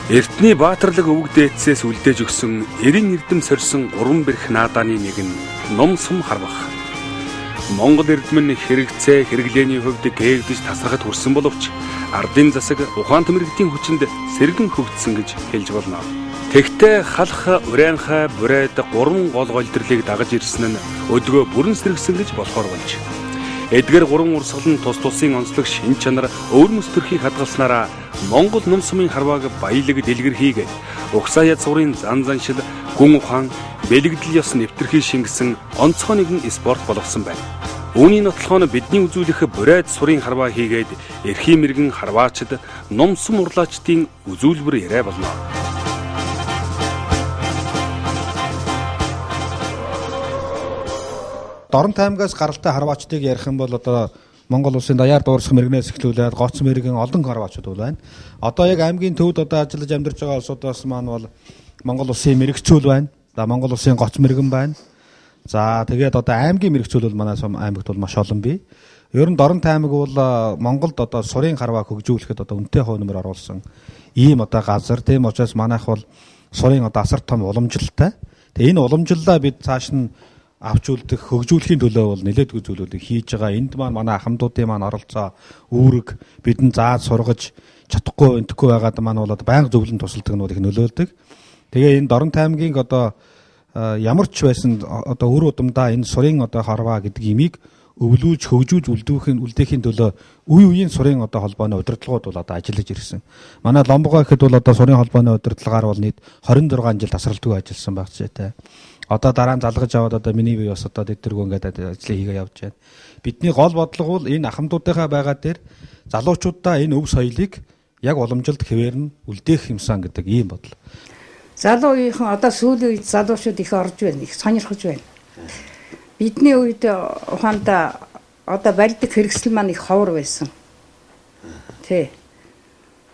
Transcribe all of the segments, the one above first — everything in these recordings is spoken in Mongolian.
Эртний баатарлаг өвөг дээдсээс үлдээж өгсөн 90 эрдэм сорьсон 3 бэрх наадааны нэг нь ном сум харвах. Монгол эрдэмэн хэрэгцээ хэрэглээний хувьд гээгдэж тасрахад хүрсэн боловч ардын засаг ухаан тэмрэгтийн хүчинд сэргэн хөгжсөн гэж хэлж болно. Тэгтээ халах урайнхай бурайд 3 гол голдөрлийг дагаж ирсэн нь өдгөө бүрэн сэргсэн гэж болохоор болж. Эдгээр 3 урсгал нь тус тусын онцлог шин чанар өвөрмөс төрхийг хадгалснараа Монгол ном сумын харвааг баялаг дэлгэрхийгээд угсаа язгуурын зан заншил гүн ухаан бэлэгдэл ёс нэвтрхий шингэсэн онцгой нэгэн спорт болгосон байна. Үүний нотлохоо нь бидний үзүүлэх бурайд сурын харваа хийгээд эрхийн мэрэгэн харваачд ном сум урлаачдын үзүүлбэр яриа болно. Дорнот аймгаас гаралтай харваачдыг ярих юм бол одоо Монгол улсын даяар дуурсах мэрэгнээс эхлүүлээд гоц мэрэгэн олон харваачуд байна. Одоо яг аймгийн төвд одоо ажиллаж амьдарч байгаа улсуудаас маань бол Монгол улсын мэрэгчүүл байна. За Монгол улсын гоц мэрэгэн байна. За тэгээд одоо аймгийн мэрэгчүүл бол манай аймагт бол маш олон бий. Ер нь Дорнот аймаг бол Монголд одоо сурын харваа хөгжүүлэхэд одоо үнэтэй хувь нэмэр оруулсан ийм одоо газар. Тийм учраас манайх бол сурын одоо асар том уламжлалтай. Тэгээ энэ уламжлалаа бид цааш нь авч үлдэх хөгжүүлэхийн төлөө бол нэлээдгүй зүйлүүдийг хийж байгаа. Энд маань манай хамтуудын маань оролцоо үүрэг бидэн зааж сургаж чадахгүй энтэхгүй байгаад маань бол байнга зөвлөн тусалдаг нь их нөлөөлдөг. Тэгээ энэ Дорнот аймгийн одоо ямар ч байсан одоо өр удамдаа энэ сурын одоо харваа гэдэг имийг өвлүүлж хөгжүүлж үлдээхийн төлөө үе үеийн сурын одоо холбооны удирдлагууд бол одоо ажиллаж ирсэн. Манай Ломбогоо гэхэд бол одоо сурын холбооны удирдлагаар бол нийт 26 жил тасралтгүй ажилласан баг жишээтэй. Одоо дараа нь залгаж аваад одоо миний бие бас одоо дэвтэргүй ингээд ажлыг хийгээ явж байна. Бидний гол бодлого бол энэ ахмадуудынхаа байгаа дээр залуучуудаа энэ өв соёлыг яг уламжилт хэвээр нь үлдээх юмсан гэдэг ийм бодол. Залуу үеийнхэн одоо сүүлийн үед залуучууд их орж байна, их сонирхож байна. Бидний үед ухаандаа одоо барьдаг хэрэгсэл маань их ховор байсан. Тэ.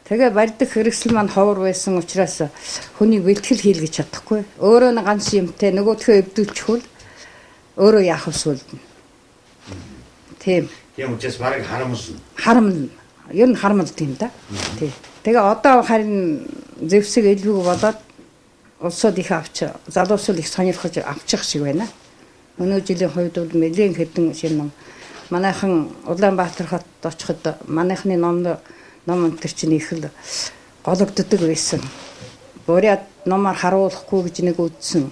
Тэгээ барьдаг хэрэгсэл маань ховор байсан учраас хүний бэлтгэл хийлгэж чадахгүй. Өөрөө нэг ганц юмтай нөгөөдхөө эвдүүлчихвэл өөрөө яах вэ сүлдэн. Тийм. Тийм учраас барыг харамлна. Харамлна. Ер нь харамлт юм да. Тий. Тэгээ одоо харин зэвсэг илүүг болоод улсууд их авч залуусууд их сонирхож авчих шиг байна. Өнөө жилийн хувьд бол нэлээд хэдэн шинэ ном. Манайхан Улаанбаатар хот очиход манайхны ном өнтер чинь их л гологддог байсан. Буряд номоор харуулахгүй гэж нэг үздсэн.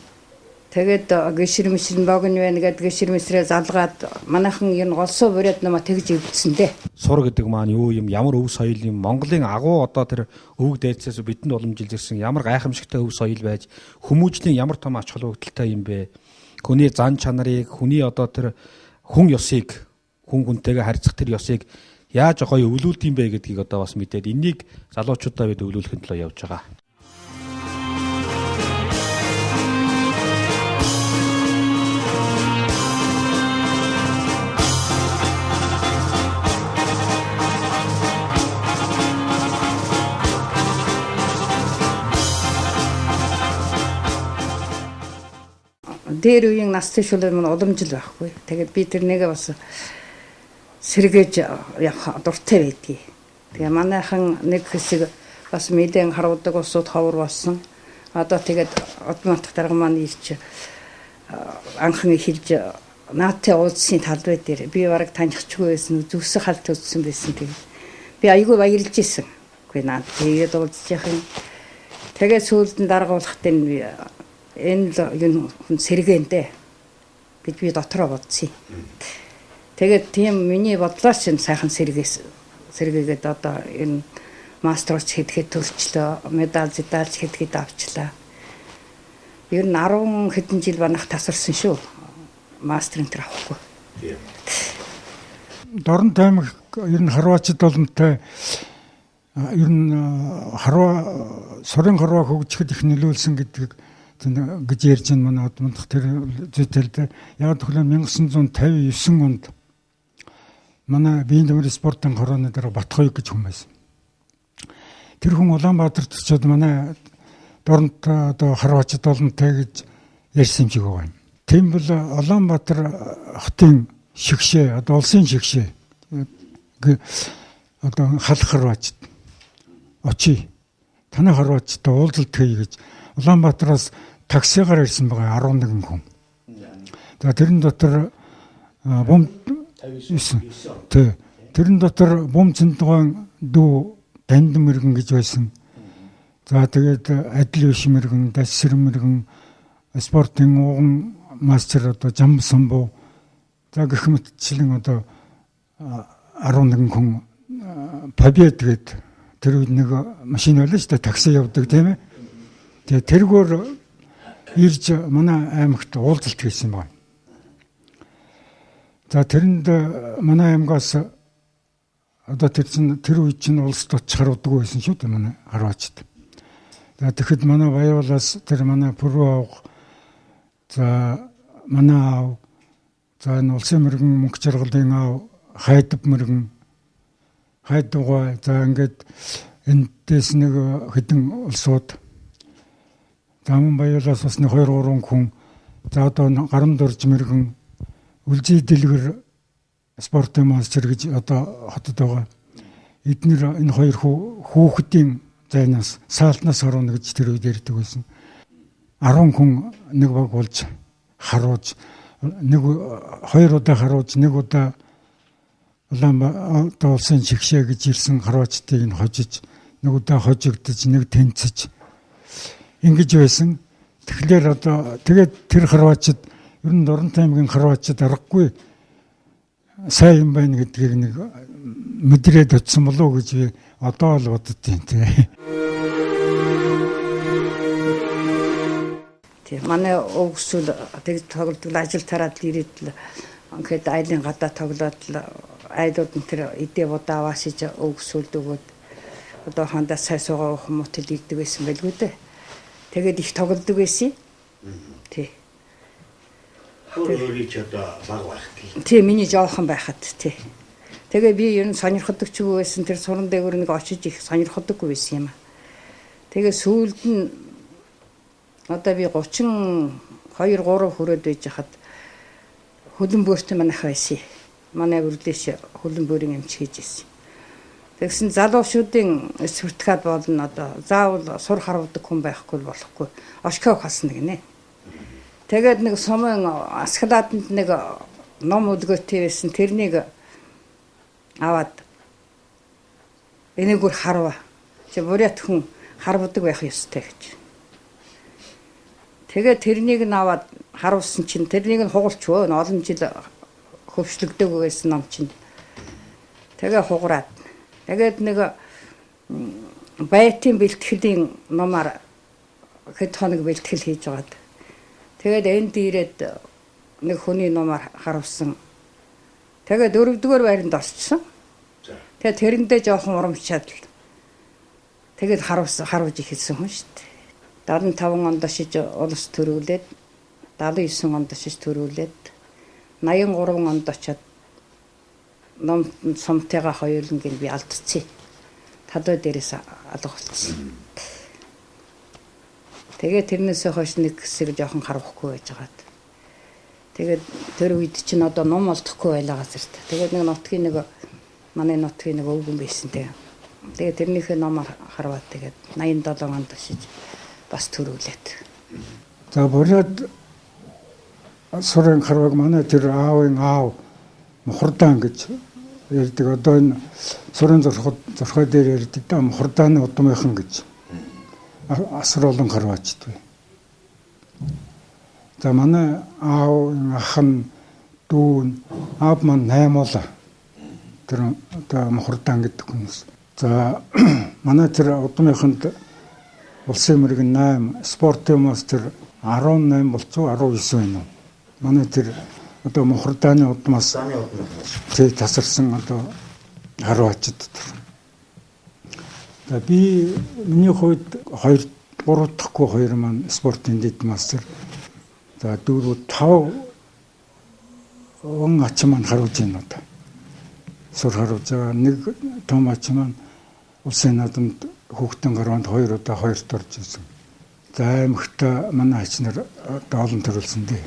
Тэгээд гişэр мишрэн богн байна гэдэг гişэр мисрээ залгаад манайхан ер нь голсоо буряд номоо тэгж өвдсөн дээ. Сур гэдэг маань юу юм, ямар өв соёл юм, Монголын агуу одоо тэр өвөг дээдсээс бидэнд уламжилж ирсэн ямар гайхамшигтай өв соёл байж, хүмүүжлийн ямар том ач холбогдолтой юм бэ? Хүний зан чанарыг, хүний одоо тэр хүн ёсыг, хүн хүнтэйгээ харьцах тэр ёсыг яаж гоё өвлүүлд юм бэ гэдгийг одоо бас мэдээд энийг залуучуудаа бид өвлүүлэхэд төлөө явж байгаа. Дээр үеийн насны шүлэг мань уламжил байхгүй. Тэгээд би тэр нэгэ бас сэргээж явах дуртай байдгийг. Тэгээ манайхан нэг хэсэг бас мэдэн харуудаг усуд ховор болсон. Одоо тэгээд одмонтх дарга маань ирж анхан эхэлж нааттай уулзсан талбай дээр би бараг таньчихгүй байсан. Зүсэх халт үзсэн байсан тэгээд. Би айгүй баярлж исэн. Үгүй наад тэгээд уулзж яхин. Тэгээд сүүлд нь даргуулахад энэ л хүн сэргээнтэй гэж би дотроо бодсон. Тэгээд тийм миний бодлоос чинь сайхан сэргээгээд одоо энэ мастерч хэдхэд төрчлөө, медаль хэдхэд авчлаа. Ер нь 10 хэдэн жил банах тасарсан шүү. Мастерын тэр авахгүй. Дорнот аймаг ер нь харваачд боломжтой ер нь сурын харваа хөгжихэд их нөлөөлсөн гэдэг гэж ярьж байна манай одмондох тэр зүйтэй. Яг тэгэхээр 1959 онд манай биеийн тэмрийн спортын хорооны дараа Батхойг гэж хүн байсан. Тэр хүн Улаанбаатарт очиод манай Дорнот одоо харваачд олонтой гэж ярьсан юм шиг байгаа юм. Тийм бол Улаанбаатар хотын шигшээ одоо улсын шигшээ одоо халах харваачд очие танай харваачтай уулзалт хийе гэж Улаанбаатараас таксигаар ирсэн байгаа 11 хүн. За тэрэн дотор бом 59. Тэ. Тэрэн дотор бом цэндгэн дүү Дандин мэргэн гэж байсан. За тэгээд адил биш мэргэн, дасэр мэргэн, спортын уган мастер одоо Жам самбуу. За гэх мэтчлэн одоо 11 хүн Побед гээд тэр үед нэг машин байлаа шүү дээ, такси явдаг тийм ээ. Тэгээ тэргээр ирж манай аймагт уулзалт хийсэн байна. За тэрэнд манай аймгаас одоо тэр үед чинь улс тот харуудаг байсан шүү дээ манай харваачд. За тэгэхэд манай Баяуулаас тэр манай Пүрүү авах, за манай аав, за энэ улсын мэргэн мөнгө жаргалын аав, хайдав мэргэн, хайдавгаа, за ингээд энэс нэг хэдэн улсууд, за мөн Баяуулаас бас нэг 2-3 хүн, за одоо Гарам дурж мэргэн, Үлзий дэлгэр спортын мастер гэж одоо хотод байгаа. Эднэр энэ хоёр хүүхдийн зайнаас саалтнаас орно гэж тэр үед ярьдаг байсан. 10 хүн нэг баг болж харуулж, нэг 2 удаа харуулж, нэг удаа Улаанбаатар улсын чигшээ гэж ирсэн харваачдыг нь хожиж, нэг удаа хожигдож, нэг тэнцэж ингэж байсан. Тэгэхээр одоо тэгээд тэр харваачд ер нь Дорнтой аймгийн харваачд аргагүй сайн юм байна гэдгийг нэг мэдрээд очсон болов уу гэж би одоо л боддtiin тий. Тийм манай өвгсүүл тэг тоглолтог ажил тараад ирээд л ингээд айлын гадаа тоглоод л айлууд нь тэр эдээ будаа аваасж өвгсүүлд өгөөд одоо хандаа сай суугаа хүмүүст ийгдэг байсан байлгүй дээ. Тэгээд их тоглодог байсан. Тий. Өөрөөр ч одоо баг байх тийм. Тий, миний жоохон байхад тий. Тэгээ би ер нь сонирхдаг ч үгүй байсан, тэр суран дээгүүр нэг очиж их сонирхдаггүй байсан юм аа. Тэгээ сүүлд нь одоо би 32 3 хүрээд байж хахад хөлбөмбөрт манайх байсан. Манай бүрлээш хөлбөмбөрийн эмч хийж ирсэн. Тэгсэн залуучуудын сертификат болно одоо заавал сур харуудаг хүн байхгүй болохгүй. Ошкоо хасна гинэ. Тэгээд нэг сумын асхлаатанд нэг ном өдгөөтэй байсан, тэрнийг аваад энийгүр харва. Чи бурят хүн харвдаг байх ёстой гэж. Тэгээд тэрнийг нь аваад харуулсан чинь тэрнийг нь хугалчвөө олон жил хөвшлөгдөг байсан ном чинь. Тэгээ хугараад. Тэгээд нэг баятын бэлтгэлийн номоор хэд хоног бэлтгэл хийж байгаад. Тэгээд энд ирээд нэг хүний номоор харуулсан. Тэгээд 4-р байранд орчихсон. Тэгээд тэрэндээ жоохон урамчаад л. Тэгээд харуулж ихэлсэн хүн шүү дээ. 75 онд шиж улс төрүүлээд 79 онд шиж төрүүлээд 83 онд очиад ном сумтайгаа хоёулангийн би алдчихъя. Талбай дээрээс алга болчихсон. Тэгээд тэрнээсээ хойш нэг хэсэг жоохон харахгүй байж байгаад. Тэгээд тэр үед чинь одоо ном олдохгүй байлаа газар та. Тэгээд нэг нутгийн нэг манай нутгийн нэг өвгөн байсан те. Тэгээд тэрнийхээ номоор харваад тэгээд 87 онд шиж бас төрүүлээд. За буряд сурын харваг манай тэр аавын аав Мухардаан гэж ярьдаг. Одоо энэ сурын зурхай дээр ярьдаг да Мухардааны удмынхан гэж. Асар олон харваачд бай. За манай аав ах нь дүүн аав маань 8 бол тэр одоо Мухардаан гэдэг хүмүүс. За манай тэр удмынханд улсын мэргэн 8, спортын мастер 18 болцоо 19 байна. Манай тэр одоо Мухардааны удмаас тэг тасарсан одоо харваачд. За би миний хувьд 2 3 дахьгүй 2 маань спортын дэд мастер. За 4 5 он ач маань харуулж байна одоо. Сур харуулж байгаа нэг том ач маань улсын наадамд хүүхдийн гараанд 2 удаа 2-т орж ирсэн. За аймагта манай ач нар одоо олон төрүүлсэн дээ.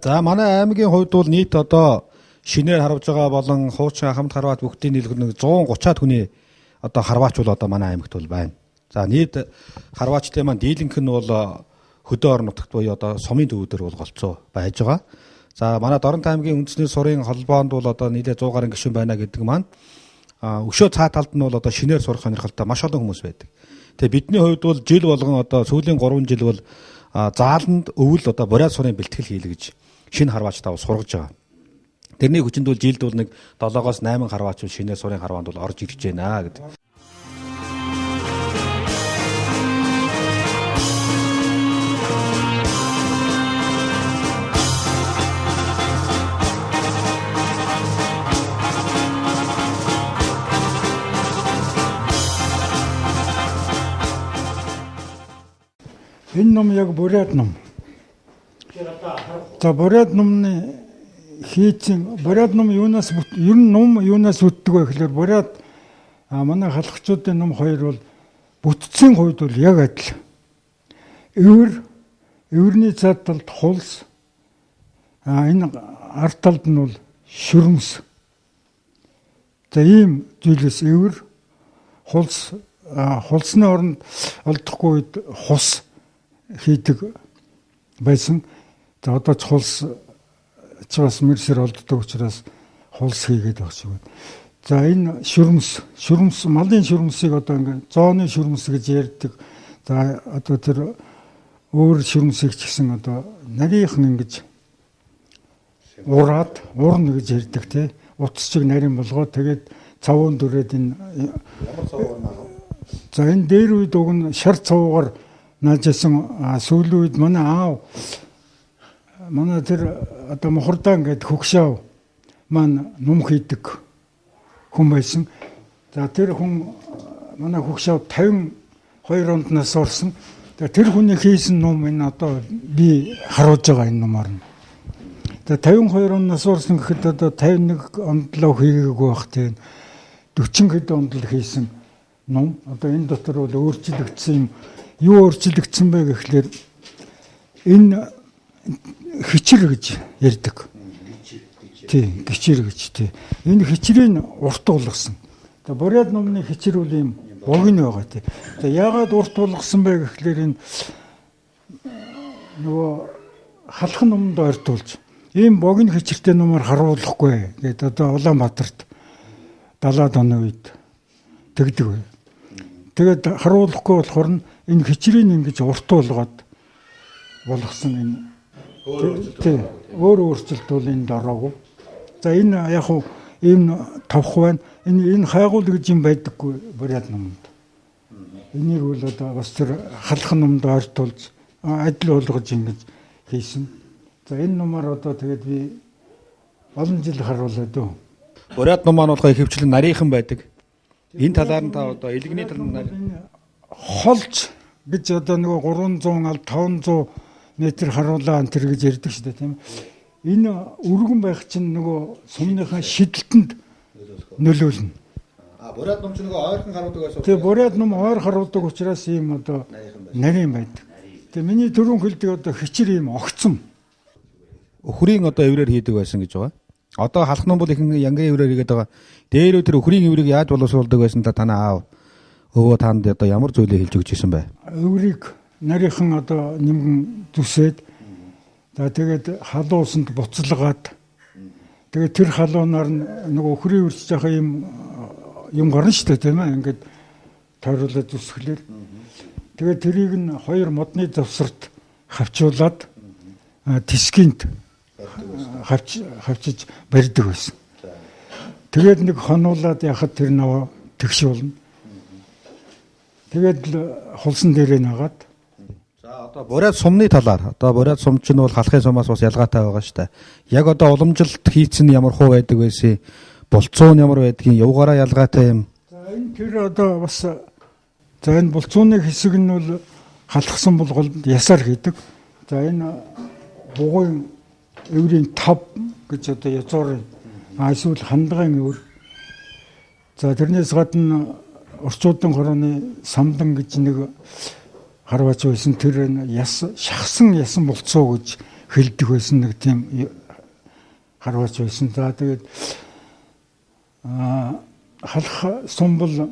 За манай аймгийн хувьд бол нийт одоо шинээр харвж байгаа болон хуучин хамт харваад бүгдийн нийлгэр 130-аад хүний одоо харваач бол одоо манай аймагт бол байна. За нийт харваачтай маань дийлэнх нь бол хөдөө орон нутагт буюу одоо сумын төвүүдээр бол голцоо байж байгаа. За манай Дорнот аймгийн үндэсний сурын холбоонд бол одоо нийлээ 100 гаруй гишүүн байна гэдэг маань өшөө цаа талд нь бол одоо шинээр сурах сонирхолтой маш олон хүмүүс байдаг. Тэгээ бидний хувьд бол жил болгон одоо сүүлийн 3 жил бол зааланд өвөл одоо бурайд сурын бэлтгэл хийлгэж шинэ харваачтаа сургаж байгаа. Тэрний хүчинд бол жилд бол нэг 7-8 харваачууд шинээр сурын харваанд бол орж ирж байна гэдэг. Энэ ном яг бурайд ном. За бурайд номны хийцэн бурайд ном юунаас ер нь ном юунаас бүтдэг вэ гэхээр бурайд манай халахчуудын ном хоёр бол бүтцийн хувьд бол яг адил. Эвэрний цаад талд хулс энэ ард талд нь бол шүрмс. За ийм зүйлээс эвэр хулсны оронд олдохгүй үед хус хийдэг байсан. За одоо ч хулс ч бас мэрсэр олддог учраас хулс хийгээд байгаа шиг байна. За энэ шүрмс малын шүрмсийг одоо ингээд зооны шүрмс гэж ярьдаг. За одоо тэр өөр шүрмсийг ч гэсэн одоо нарийнхан ингэж урна гэж ярьдаг тий. Утас чиг нарийн болгоод тэгээд цавуун дүрээд энэ ямар цавуугаар наа. За энэ дээр үед уг нь шар цавуугаар наажсан сүүлийн үед манай аав манай тэр одоо мохордаан гэдэг хөгшөө маань ном хийдэг хүн байсан. За тэр хүн манай хөгшөө 52 онд нас орсон. Тэр хүний хийсэн ном энэ одоо би харуулж байгаа энэ номоор нь. За 52 онд нас орсон гэхэд одоо 51 онд л хийгээгүй байх тийм 40 хэд онд л хийсэн ном. Одоо энэ дотор бол өөрчлөгдсөн юм. Юу өөрчлөгдсөн бэ гэхлээр энэ хичэр гэж ярьдаг. Тийм, гичэр гэж тийм. Энэ хичрийг урт болгосон. Тэгээ бурайд номны хичэр үл юм богино байгаа тийм. Тэгээ яагаад урт болгосон бэ гэхлээр энэ нөгөө халах номонд ойртуулж ийм богино хичэртэй номоор харуулахгүй гэдэг одоо Улаанбаатарт 70-аад оны үед тэгдэг. Тэгээд харуулахгүй болохоор энэ хичрийг ингэж урт болгоод болгосон энэ өөр өөрчлөлт бол энд ороогүй. За энэ яг хуу ийм товх байна. Энэ хайгуул гэж юм байдаггүй бурайд номонд. Энийг бол одоо бас тэр халах номд ойртуулж адил болгож ингэж хийсэн. За энэ номоор одоо тэгээд би олон жил харуулдаг дөө. Бурайд ном маань болохоо ихэвчлэн нарийнхан байдаг. Энэ талаар нь та одоо илгэний талаар нь холж гэж одоо нөгөө 300 ал 500 метр харуулаа энэ гэж ярьдаг шүү дээ тийм. Энэ өргөн байх чинь нөгөө сумныхаа шидэлтэнд нөлөөлнө. Бурайд ном ч нөгөө ойрхон харуулдаг байсан. Тэгээ бурайд ном ойр харуулдаг учраас ийм одоо нарийн байдаг. Тэгээ миний түрүүн хэлдэг одоо хичэр ийм огцом. Өхрийн одоо эврээр хийдэг байсан гэж байгаа. Одоо халах ном бол их янгийн эврээр хийгээд байгаа. Дээр тэр өхрийн эврийг яаж боловсруулдаг байсан та танаа аав өвөө танд одоо ямар зүйлээ хэлж өгч ирсэн бэ? Эврийг нарийнхан одоо нэмгэн зүсээд за тэгээд халуусанд буцалгаад тэгээд тэр халуунаар нөгөө өхрийн үрж байгаа юм гарна шүү дээ тийм ээ ингээд тойруулаад зүсгэлээр тэгээд тэрийг нь хоёр модны завсарт хавчуулаад тискинд хавчиж барьдаг байсан. Тэгээд нэг хонуулаад яхад тэр наваа тэгш болно. Тэгээд хулсан дээрээ нагаад. За одоо бурайд сумны талаар одоо бурайд сум чинь бол халахын сумаас бас ялгаатай байгаа шүү дээ. Яг одоо уламжилт хийцэн ямар хуу байдаг байсан, булцуун ямар байдгийг явгаараа ялгаатай юм. За энэ тэр одоо бас за энэ булцууны хэсэг нь бол халахсан булгалд ясаар хийдэг. За энэ бугуун эврийн 5 гэж одоо язуурын эсвэл хандлагын өвөр. За тэрнээс гадна орчуудын хорооны самдан гэж нэг харваач байсан. Тэр шахсан ясан булцуу гэж хэлдэг байсан нэг тийм харваач байсан. За тэгээд халах сум бол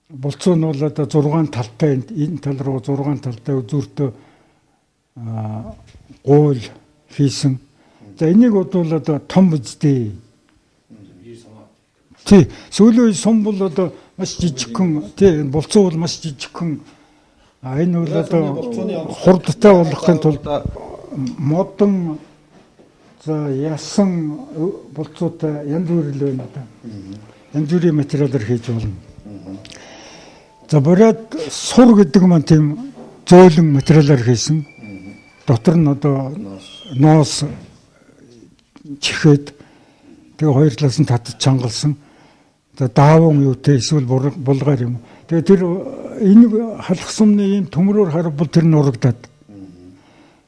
болцоо нь бол одоо 6 талтай энэ тал руу 6 талтай үзүүртөө гуйл хийсэн. За энийг бодвол одоо том биздээ. Тий, сүүлийн сум бол одоо маш жижигхэн, тий, болцоо бол маш жижигхэн. Энэ бол одоо хурдтай болгохын тулд модон за ясан болцоотой янз бүр л байна да. Янз бүрийн материалаар хийж болно. За бурят сур гэдэг маань тийм зөөлөн материалаар хийсэн. Дотор нь одоо ноос чихээд тэгээ хоёр талаас нь татж чангалсан. За дааван юутэй эсвэл булгаар юм. Тэгээ тэр энэ халах сумны ийм төмрөөр харвал тэр нурагдаад.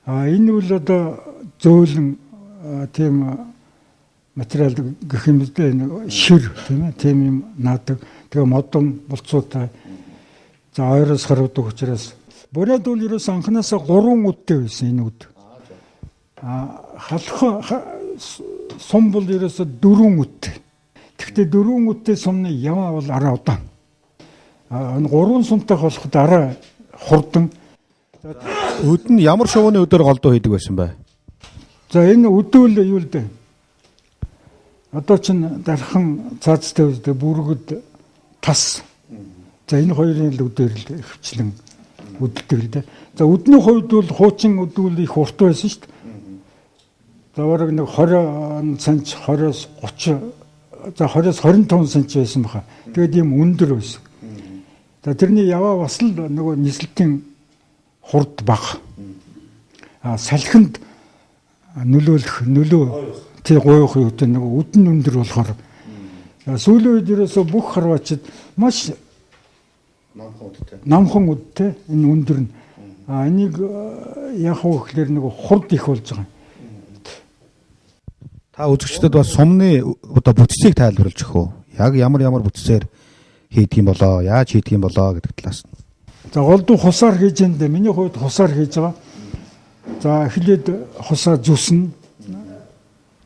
Энэ бол одоо зөөлөн тийм материал гэх юм дээ шир тийм ээ тийм юм наадаг. Тэгээ модон болцоотой. За ойроос харуудаг учраас бурят бол ерөөс анханасаа 3 үдтэй байсан энэ үд. Халах сум бол ерөөсө 4 үдтэй. Гэхдээ 4 үдтэй сумны яваа бол арай удаан. 3 сумтай болоход арай хурдан. Үд нь ямар шувууны өдөр голдуу хийдэг байсан бэ? За энэ үдүүл юу л дээ. Одоо чинь дархан цаацтай үстэй бүргэд тас. За энэ хоёрын л үдээр л хвчлэн үддэг л дээ. За үдний хувьд бол хуучин үдүүл их урт байсан шүү дээ. За бараг нэг 20 санч 20-с 30 за 20-с 25 санч байсан баха. Тэгээд ийм өндөр байсан. За тэрний яваа бас л нөгөө нислэлтийн хурд бага. Салхинд нөлөө тий гойх юу гэдэг нэг үдэн өндөр болохоор сүүлийн үед ерөөсө бүх харваачид маш намхан үдтэй энэ өндөр нь энийг яг уу гэхлээр нэг хурд их болж байгаа. Та үзэгчдэд бас сумны одоо бүтцийг тайлбарлаж өгөх үү? Яг ямар бүтцээр хийдэг юм болоо, яаж хийдэг юм болоо гэдэг талаас нь. За голдуу хусаар хийж энэ миний хувьд хусаар хийж байгаа. За эхлээд хусаа зүснэ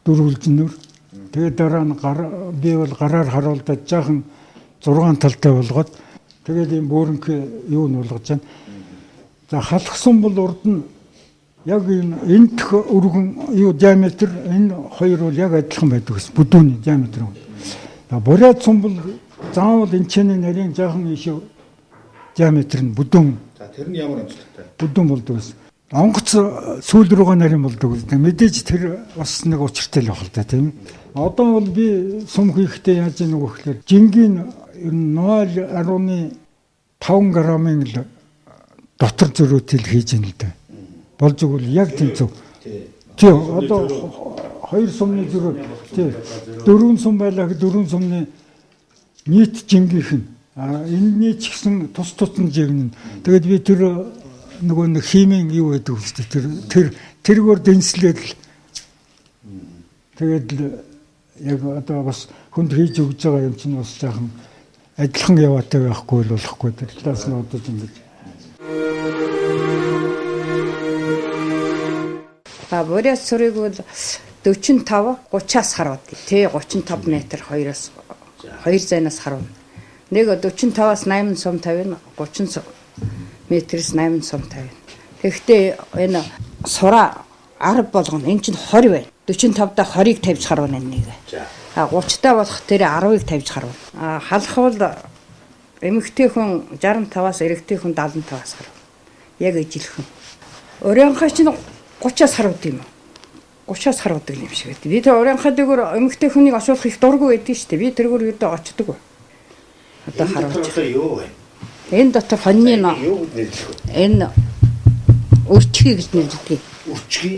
дөрвөлжнөр. Тэгээд дараа нь би бол гараар харуулдаад жаахан 6 талтай болгоод тэгээд ийм бөөрөнх юу нь болгож байна. За халахсан бол урд нь яг энэ дэх өргөн юу диаметр энэ хоёр бол яг адилхан байдаг гэсэн бүдүүний диаметр. Бурят сум бол заавал энэ чиний нарийн жаахан иш диаметр нь бүдүүн. За тэр нь ямар онцлогтой? Бүдүүн болдог гэсэн. Онгоц сүүл рүүгээ нарийн болдог гэсэн. Мэдээж тэр бас нэг учиртай л байх л да тийм. Одоо бол би сум хийхдээ яаж ийм үг гэхээр жингийн 0.15 грамын л дотор зөрүүтэл хийж ийм л да. Болж игэл яг тэнцүү. Тий одоо 2 сумны зөрүү тий 4 сум байлаа 4 сумны нийт жингийнх нь энэний ч гэсэн тус тусны жигнэн. Тэгээд би тэр нөгөө нэг химийн юу гэдэг үстэй тэргээр дэнслээд л тэгээд яг одоо бас хүнд хийж өгж байгаа юм чинь бас жаахан адилхан яваатай байхгүй л болохгүй тэр талаас нь бодож ингэж. Бурят сурыг бол 45 30-аас харууд тий 35 м 2-оос 2 зайнаас харуун. Нэг 45-аас 8 сум тавина 30 метрээс 8 сум тавина. Тэгэхдээ энэ сураа 10 болгоно. Энэ чинь 20 байна. 45-да 20-ыг тавьж харуун энэ нэг. 30-та болох тэр 10-ыг тавьж харуун. Халах бол эмэгтэй хүн 65-аас эрэгтэй хүн 75-аас харуун. Яг ижилхэн. Өрөөнхөө чинь 30-аас харууд юм. 30-аас харуудаг юм шиг байдаг. Би тэр өрөөнхөө дээгүүр эмэгтэй хүнийг асуулах их дургүй байдгийн шүү дээ. Би тэргээр юудаа очдөг. Одоо харуулж. Энэ дотор хоньны энэ өрчгий гэж нэрлэдэг.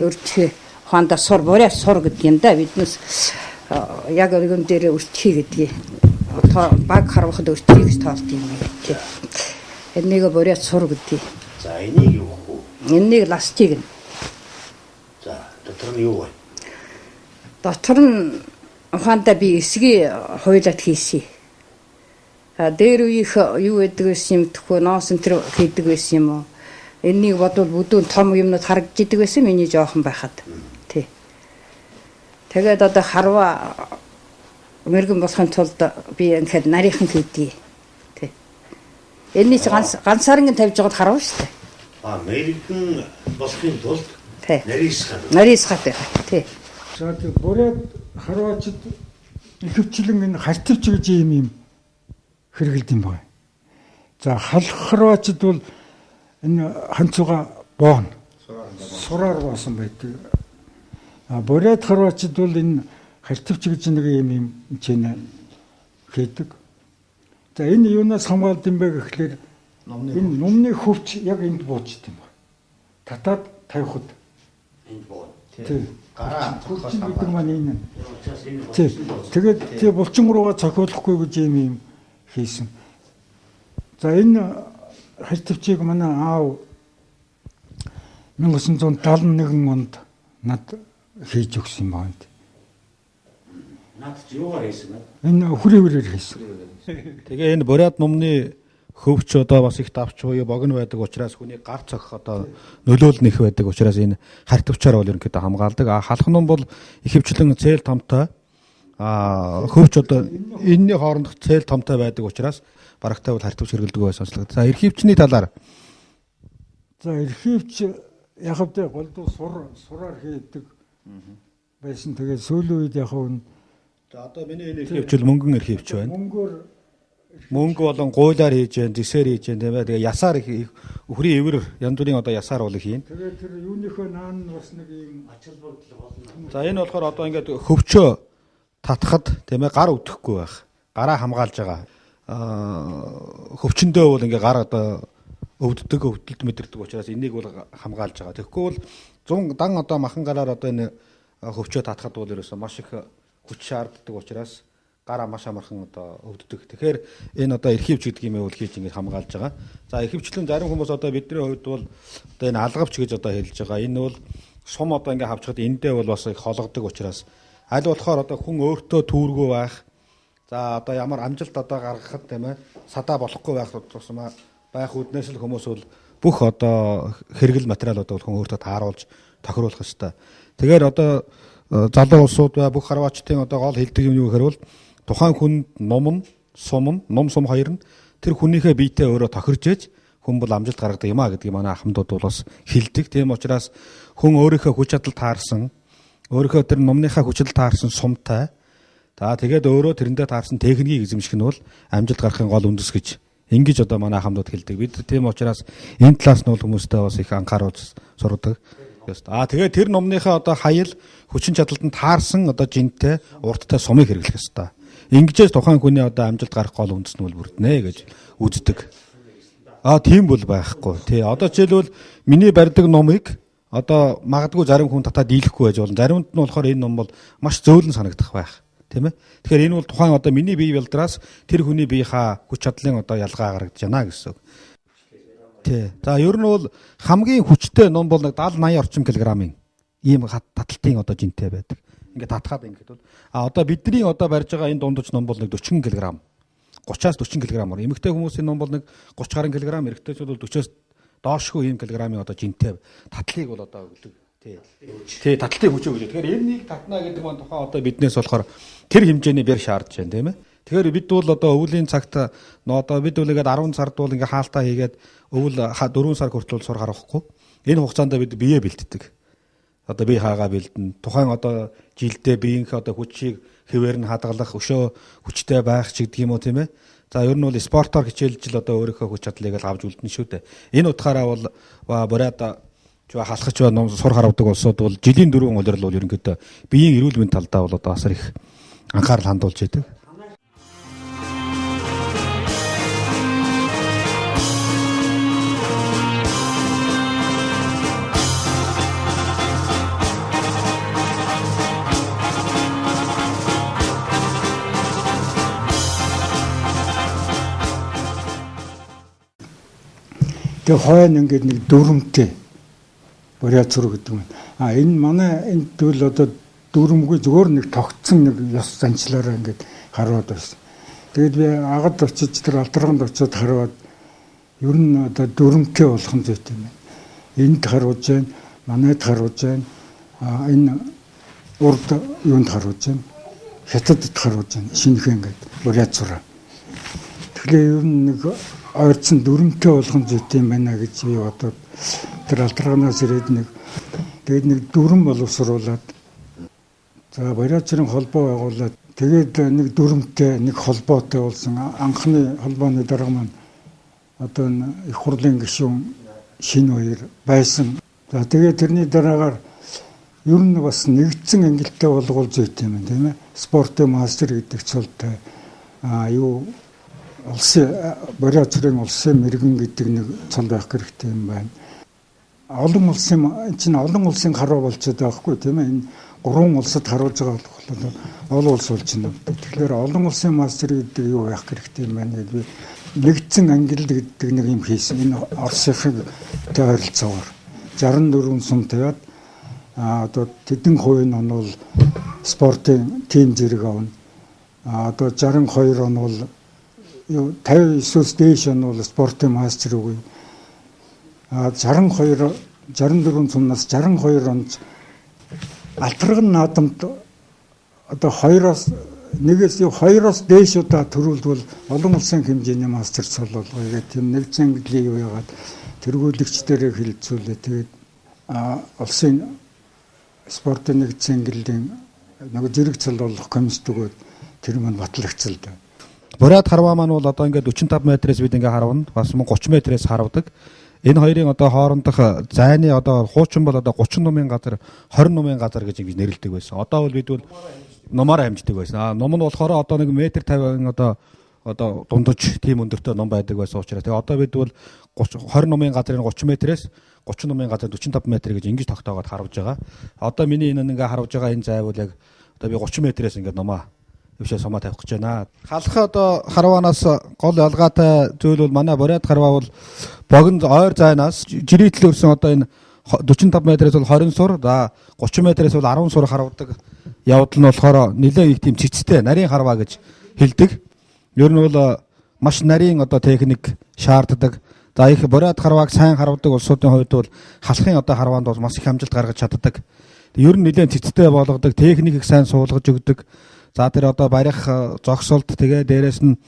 Өрчгий. Хондоо сур бурят сур гэдэг юм да. Биднээс яг өргөн дээр өрчгий гэдгийг баг харуулахад өрчгий гэж тоолд юм тийм. Энийг бурят сур гэдэг. За энийг юу вэ? Энийг ластик. За дотор нь юу вэ? Дотор нь ухаандаа би эсгийн хуйлаад хийсэн. Дээр үеийнх юу гэдэг байсан юм тэхүү ноос энэ хийдэг байсан юм уу? Энийг бодвол бүдүүн том юмнууд харагдж идэг байсан миний жоохон байхад. Тий. Тэгээд одоо харва мэрэгэн болохын тулд би ингээд нарийнхан хийдгий. Тий. Энэний ганцаарнгийн тавьж байгаад харав шүү дээ. Америкэн болохын тулд Тий. нарийн Нарийн байх. Тий. За тэг бурайд харваачд ихэвчлэн энэ хартивч гэж юм хэрэгэлд юм байна. За халах харваачд бол энэ ханцуга боон сураар боосон байдаг. Бурайд харваачд бол энэ хартивч гэж нэг юм хичээнэ хийдэг. За энэ юунаас хамгаалд юм бэ гэхлээр энэ нумны хөвч яг энд буучт юм байна. Татаад тавихад энд боо. тий. Гараа хөвч гэдэг маань энэ. Тий. Тэгээд тий булчин руугаа цохиулахгүй гэж юм хийсэн. За энэ хартивчийг манай аав 1971 онд над хийж өгсөн юм байна. Наад чи юугаар хийсэн бэ? Энэ хүрээвэрээр хийсэн. Тэгээ энэ бурайд нумны хөвч одоо бас их давч буюу богино байдаг учраас хүний гар цогх одоо нөлөөлөл нэх байдаг учраас энэ хартивчаар бол ерөнхийдөө хамгаалдаг. Халах ном бол ихэвчлэн цээл томтой. Хөвч одоо энэний хоорондох цээл томтой байдаг учраас барагтай бол хартивч хэрэгэлдэг байсан сонслогд. За эрхивчний талаар. За эрхивч яг хэвдээ голдуу сураар хийдэг байсан. Тэгээ сүүлийн үед яг нь За одоо миний энэ эрхивчл мөнгөн эрхивч байна. мөнгөөр Мөнгө болон гуйлаар хийж जैन, зэсээр хийж जैन тийм ээ. Тэгээ ясаар их өхрийн эвэр янз бүрийн одоо ясаар бол хийн. тэгээ тэр юунийхөө наан бас нэг юм Ачаал бүрдэл болно. За энэ болохоор одоо ингээд хөвчөө татхад тийм ээ гар өдөхгүй байх. Гараа хамгаалж байгаа. Хөвчөндөө бол ингээ гар одоо өвдөлт мэдэрдэг учраас энийг бол хамгаалж байгаа. Тэгэхгүй бол 100 дан одоо махан гараар одоо энэ хөвчөө татхад бол ерөөсөө маш их хүч шаарддаг учраас гараа маш амархан одоо өвддөг. Тэгэхээр энэ одоо эрхивч гэдэг юм бол хийж ингэж хамгаалж байгаа. За эрхивчлэн зарим хүмүүс одоо бидний хувьд бол одоо энэ алгавч гэж одоо хэлж байгаа. Энэ бол сум одоо ингэ хавчхад эндээ бол бас их хологдог учраас аль болохоор одоо хүн өөртөө түүргүй байх. За одоо ямар амжилт одоо гаргахад тийм ээ садаа болохгүй байх тусмаа байх үднээс л хүмүүс бол бүх одоо хэрэгэл материалууд бол хүн өөртөө тааруулж тохируулах ёстой. Тэгэхээр одоо залуу улсууд бай бүх харваачдын одоо гол хэлдэг юм юу гэхээр бол тухайн хүнд ном сум хоёр нь тэр хүнийхээ биетээ өөрөө тохирж ээж хүн бол амжилт гаргадаг юм а гэдгийг манай ахмадууд бол бас хэлдэг. Тийм учраас хүн өөрийнхөө хүч чадал таарсан өөрийнхөө тэр номныхаа хүч чадал таарсан сумтай тэгээд өөрөө тэрэндээ таарсан техникийг эзэмших нь бол амжилт гаргахын гол үндэс гэж ингэж одоо манай ахмадууд хэлдэг. Бид тийм учраас энэ талаас нь бол хүмүүстээ бас их анхааруулж сургадаг. Тэгээд тэр номныхаа одоо хаял хүчин чадалд нь таарсан одоо жинтэй урттай сумыг хэрэглэх ёстой. Ингэжээс тухайн хүний одоо амжилт гарах гол үндэс нь бол бүрднэ гэж үздэг. Тийм бол байхгүй. Тий. Одоо жишээлбэл миний барьдаг номыг одоо магадгүй зарим хүн татаад дийлэхгүй байж болно. Заримд нь болохоор энэ ном бол маш зөөлөн санагдах байх. Тийм ээ. Тэгэхээр энэ бол тухайн одоо миний бие билдраас тэр хүний биеийнхаа хүч чадлын одоо ялгаа гаргаж байна гэсэн үг. Тий. За ер нь бол хамгийн хүчтэй ном бол 70-80 орчим килограммын ийм таталтын одоо жинтэй байдаг. Ингээд татхаад ингээд бол одоо бидний одоо барьж байгаа энэ дундаж ном бол нэг 40 кг. 30-аас 40 кг. Эмэгтэй хүмүүсийн ном бол нэг 30 гаруй кг, эрэгтэйчүүд бол 40-оос доошгүй ийм килограммын одоо жинтэй татлыг бол одоо өгдөг. Тий, татлын хүчөө өгдөг. Тэгэхээр энэнийг татна гэдэг маань тухайн одоо биднээс болохоор тэр хэмжээний бэр шаардж байна, тийм ээ. Тэгэхээр бид бол одоо өвлийн цагт одоо бид үлээгээд 10 сард бол ингээ хаалтаа хийгээд өвөл 4 сар хүртэл сур гаргахгүй. Энэ хугацаанд бид бие бэлддэг. Одоо бие хаагаа бэлдэн. Тухайн одоо жилдээ биеийнхээ одоо хүчийг хэвээр нь хадгалах, өшөө хүчтэй байх ч гэдэг юм уу, тийм ээ. За ер нь бол спортоор хичээлж л одоо өөрийнхөө хүч чадлыг л авч үлдэн шүү дээ. Энэ утгаараа бол бурайд халахч ба сур харавдаг улсууд бол жилийн 4 улирал бол ерөнхийдөө биеийн эрүүл мэндийн талдаа бол одоо асар их анхаарал хандуулж байдаг. Тэгээ хойно ингээд нэг дүрмтэй бурайд цур гэдэг юм. Энэ манай энд бол одоо дүрмгүй зөвөр нэг тогтсон нэг ёс занчлаараа ингээд хараад байсан. Тэгээд би агад очиж тэр алдарганд очиод хараад ер нь одоо дүрмтэй болох нь зүйтэй юм. Энд харуулж байна, манайд харуулж байна. Энэ урд юунд харуулж байна. Хятадд харуулж байна. Шинэхэн ингээд бурайд цураа. тэгэхээр ер нь нэг ойрцсон дүрмтэй болгон зүйтэй юм байна гэж би одоо тэр алдарганаас ирээд тэгээд нэг дүрм боловсруулад за бариачрын холбоо байгуулад тэгээд нэг дүрмтэй нэг холбоотой болсон анхны холбооны дарга маань одоо их хурлын гишүүн шинэ хоёр байсан. За тэгээд тэрний дараагаар ер нь бас нэгдсэн ангилалтай болгоул зүйтэй юм тийм ээ. Спортын мастер гэдэг цолтой юу улсын бариачрын улсын мэрэгэн гэдэг нэг цол байх хэрэгтэй юм байна. Олон улсын харуу болчиход байгаа хгүй тийм ээ. Энэ 3 улсад харуулж байгаа болохоор олон улс болж байна. Тэгэхээр олон улсын мастер гэдэг юу байх хэрэгтэй юм байна гэдэг нэгдсэн ангилал гэдэг нэг юм хийсэн. Энэ Оросынхыг тэ харилцаагаар 64 сум тавиад одоо тэдэн хувийн он бол спортын тим зэрэг авна. Одоо 62 он бол 59-өөс дээш он бол спортын мастер үгүй. 64 сумнаас 62 онд алтрагын наадамд одоо 2-оос дээш удаа төрүүлбэл олон улсын хэмжээний мастер цол болгоё гэх тийм нэгдсэн ангиллыг юу яагаад тэргүүлэгчдэрээ хилцүүлээ. Тэгээд улсын спортын нэгдсэн ангиллын нэг зэрэг цол болох комист өгөөд тэр маань батлагцалдаг. Бурайд харваа маань бол одоо ингээд 45 метрээс бид ингээд харвна. Бас 30 метрээс харвдаг. Энэ хоёрын одоо хоорондох зайны одоо хуучин бол одоо 30 нумын газар 20 нумын газар гэж ингэж нэрлэдэг байсан. Одоо бол бид бол номоор хамждаг байсан. Ном нь болохоор одоо нэг метр 50 одоо дундаж тийм өндөртэй ном байдаг байсан учраас тэгээ одоо бид бол 20 нумын газрын 30 метрээс 30 нумын газар 45 метр гэж ингэж тогтоогоод харвж байгаа. Одоо миний энэ ингээ харвж байгаа энэ зай бол яг одоо би 30 метрээс ингээ номоо өвшөө сумаа тавих гэж байна. Халах одоо харваанаас гол ялгаатай зүйл бол манай Бурайд харваа бол богино ойр зайнаас жирийтэл өрсөн одоо энэ 45 метрээс бол 20 сур, за 30 метрээс бол 10 сур харвдаг явдал нь болохоор нэлээд их тийм цэцтэй нарийн харваа гэж хэлдэг. Ер нь бол маш нарийн одоо техник шаарддаг. За их Бурайд харвааг сайн харвдаг улсуудын хувьд бол халахын одоо харваанд бол маш их амжилт гаргаж чаддаг. Ер нь нэлээд цэцтэй болгодог, техникийг сайн суулгаж өгдөг. За тэр одоо барих зогсолт тэгээ дээрэс нь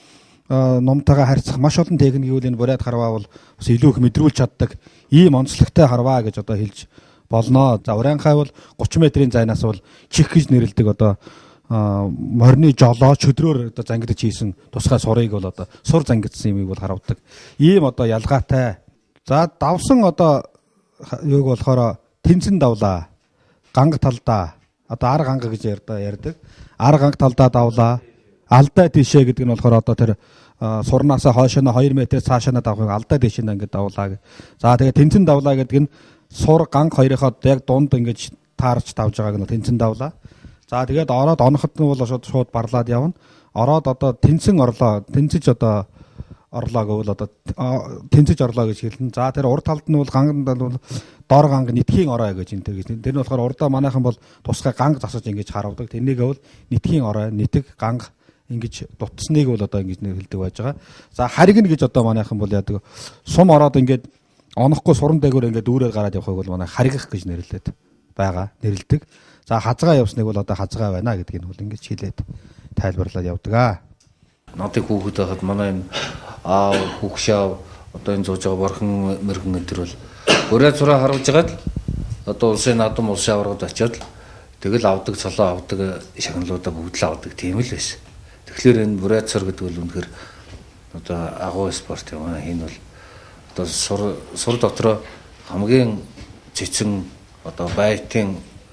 номтойгоо харьцах маш олон техник үйл энэ Бурайд харваа бол бас илүү их мэдрүүлж чаддаг ийм онцлогтой харваа гэж одоо хэлж болно. За Урайнхай бол 30 метрийн зайнаас бол чих гэж нэрлэдэг одоо морины жолоо чөдрөөр одоо зангидж хийсэн тусгай сурыг бол одоо сур зангидсан юмыг бол харавдаг. Ийм одоо ялгаатай. За давсан одоо юуг болохоор тэнцэн давлаа, ганга талдаа одоо ар ганга гэж ярьдаг. Ар ганга талдаа давлаа. Алдаа тийшээ гэдэг нь болохоор одоо тэр сурнаасаа хойшоо 2 метрээс цаашаа давхыг алдаа тийшээ ингээд давлаа. За тэгээ тэнцэн давлаа гэдэг нь сур ганг хоёрынхоо яг дунд ингээд таарч давж байгааг нь тэнцэн давлаа. За тэгээд ороод оноход нь бол шууд барлаад явна. Ороод одоо тэнцэн орлоо, тэнцэж одоо орлоо гэвэл одоо тэнцэж орлоо гэж хэлнэ. За тэр урд талд нь бол ганганд бол дор ганг нитхийн орой гэж энэ гэж. Тэр нь болохоор урдаа манайхан бол тусгай ганг засаж ингэж харавдаг. Тэрнийг бол нитхийн орой, нитэг ганг ингэж дутсныг бол одоо ингэж нэрлэдэг байж байгаа. За хариг нь гэж одоо манайхан бол яадаг сум ороод ингэж онохгүй суран дээгүүр ингэж дүүрээр гараад явахыг бол манай харигах гэж нэрлэдэг байгаа. Нэрлэдэг. За хазгаа явсныг бол одоо хазгаа байна гэдгийг нь бол ингэж хэлээд тайлбарлаад явдаг. Надад хүүхэд байхад манай энэ хүүхшаа одоо энэ зууж байгаа борхон мэрэгэн энэ төр бол Бурайд зураа харуулж байгаад одоо улсын наадам улсын аваргад очиод тэгэл авдаг цолоо авдаг шагналуудаа бүгд л авдаг тийм л байсан. Тэгэхээр энэ Бурайд цор гэдэг бол үнэхээр одоо агуу спорт юм аа. Энэ бол одоо сур дотроо хамгийн цэцэн одоо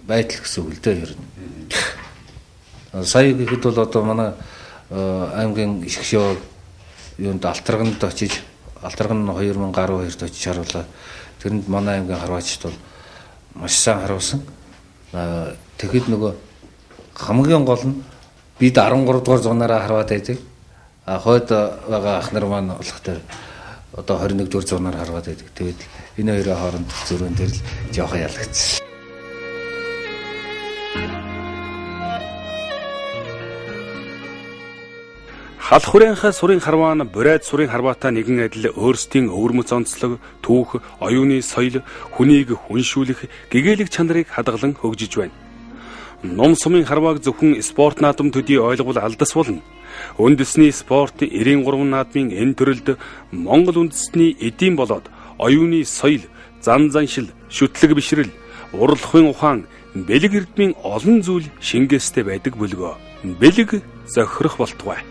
байтал гэсэн үг л дээ ер нь. Сая гэхэд бол одоо манай аймгийн ишгшөө юунд алтарганд очиж алтарган 2012-д очиж харууллаа. Тэрэнд манай аймгийн харваачд бол маш сайн харуулсан. Тэгэхэд нөгөө хамгийн гол нь бид 13 дугаар зуунаараа харваад байдаг. Хойд байгаа ах нар маань болохтой одоо 21 дугаар зуунаар харваад байдаг. Тэгээд энэ хоёрын хооронд зөрүүн дээр л жоохон ялагдсан. Халах Урайнхай сурын харваа нь Бурайд сурын харваатай нэгэн адил өөрсдийн өвөрмөц онцлог, түүх, оюуны соёл, хүнийг хүншүүлэх, гэгээлэг чанарыг хадгалан хөгжиж байна. Ном сумын харвааг зөвхөн спорт наадам төдий ойлгол алдас болно. Үндэсний спорт 93 наадмын энэ төрөлд Монгол үндэстний эдийн болоод оюуны соёл, зан заншил, шүтлэг бишрэл, урлагийн ухаан, бэлэг эрдмийн олон зүйл шингээстэй байдаг бүлгөө. Бэлэг зохирох болтугай.